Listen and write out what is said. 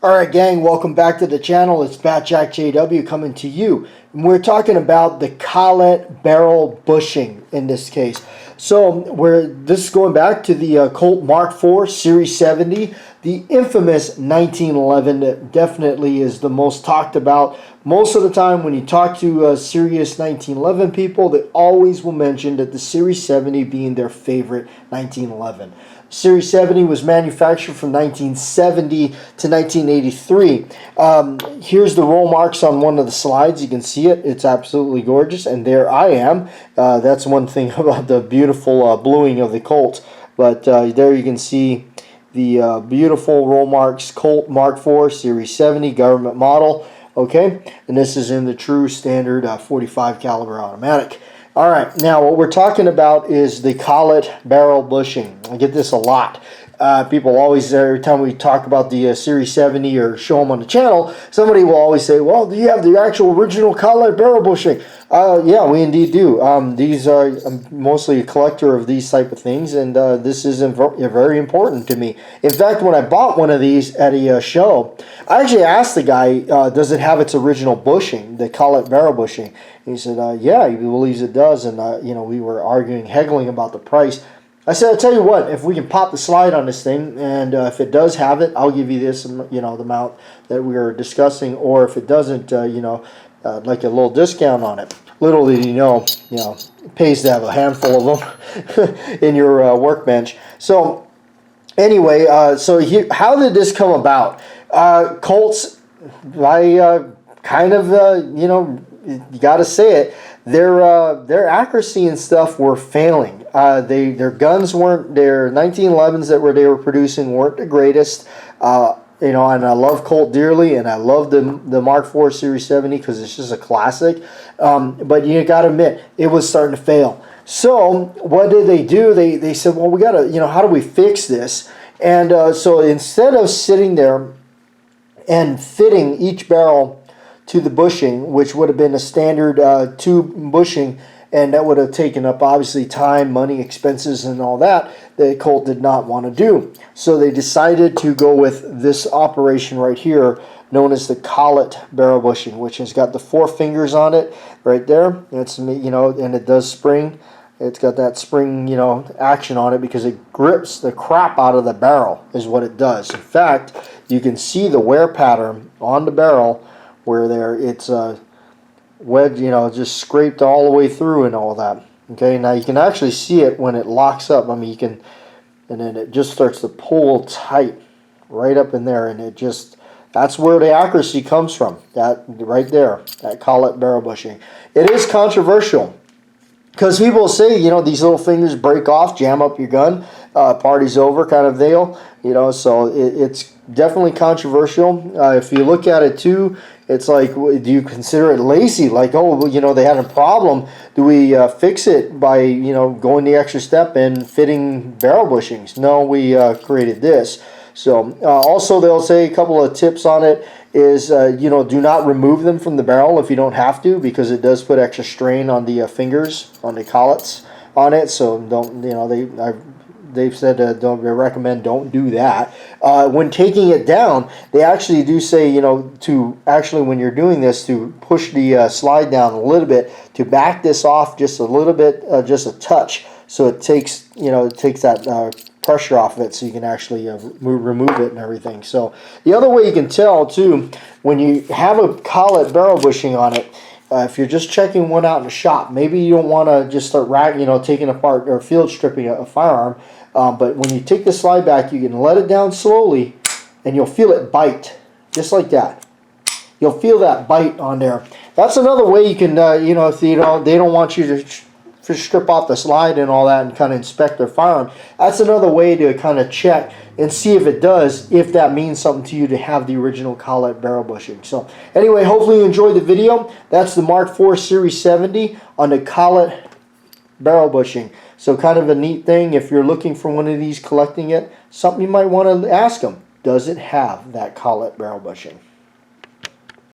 Alright gang, welcome back to the channel. It's Bat Jack JW coming to you. And we're talking about the COLLET barrel bushing in this case. So this is going back to the Colt Mark IV Series 70. The infamous 1911 that definitely is the most talked about. Most of the time when you talk to serious 1911 people, they always will mention that the Series 70 being their favorite 1911. Series 70 was manufactured from 1970 to 1983. Here's the roll marks on one of the slides. You can see it. It's absolutely gorgeous. And there I am. That's one thing about the beautiful bluing of the Colt. But there you can see the beautiful roll marks, Colt Mark IV Series 70 government model. Okay, and this is in the true standard 45 caliber automatic. All right, now what we're talking about is the COLLET barrel bushing. I get this a lot. People always, every time we talk about the Series 70 or show them on the channel, somebody will always say, well, do you have the actual original COLLET barrel bushing? Yeah, we indeed do. These are, I'm mostly a collector of these type of things, and this is very important to me. In fact, when I bought one of these at a show, I actually asked the guy, does it have its original bushing, the COLLET barrel bushing? And he said, yeah, he believes it does, and we were arguing, haggling about the price. I said, I'll tell you what, if we can pop the slide on this thing, and if it does have it, I'll give you this, the amount that we were discussing, or if it doesn't, like a little discount on it. Little did you know, it pays to have a handful of them in your workbench. So, anyway, how did this come about? Colts, I kind of, you got to say it, their accuracy and stuff were failing. Their guns weren't, their 1911s that they were producing weren't the greatest. And I love Colt dearly, and I love the Mark IV Series 70 because it's just a classic. But you got to admit, it was starting to fail. So what did they do? They said, well, we got to, how do we fix this? And so instead of sitting there and fitting each barrel to the bushing, which would have been a standard tube bushing, and that would have taken up obviously time, money, expenses, and all that Colt did not want to do. So they decided to go with this operation right here, known as the COLLET barrel bushing, which has got the 4 fingers on it right there. It's and it does spring. It's got that spring action on it because it grips the crap out of the barrel is what it does. In fact, you can see the wear pattern on the barrel where it's wedged, just scraped all the way through and all that. Okay, now you can actually see it when it locks up. I mean, you can, and then it just starts to pull tight right up in there, and that's where the accuracy comes from. That right there, that COLLET barrel bushing. It is controversial because people say, these little fingers break off, jam up your gun, party's over kind of deal. So it's definitely controversial. If you look at it too, it's like, do you consider it lazy? Like, oh, they had a problem. Do we fix it by, going the extra step and fitting barrel bushings? No, we created this. So also they'll say a couple of tips on it is, do not remove them from the barrel if you don't have to, because it does put extra strain on the fingers, on the collets on it. So don't, they've said they recommend don't do that. When taking it down, they actually do say, to actually when you're doing this, to push the slide down a little bit, to back this off just a little bit, just a touch, so it takes, that pressure off of it, so you can actually remove it and everything. So the other way you can tell too, when you have a COLLET barrel bushing on it, if you're just checking one out in the shop, maybe you don't want to just start taking apart or field stripping a firearm. But when you take the slide back, you can let it down slowly, and you'll feel it bite, just like that. You'll feel that bite on there. That's another way you can, if they don't want you to strip off the slide and all that and kind of inspect their firearm. That's another way to kind of check and see if it does, if that means something to you to have the original COLLET barrel bushing. So anyway, hopefully you enjoyed the video. That's the Mark IV Series 70 on the COLLET barrel bushing. So kind of a neat thing if you're looking for one of these, collecting it, something you might want to ask them. Does it have that COLLET barrel bushing?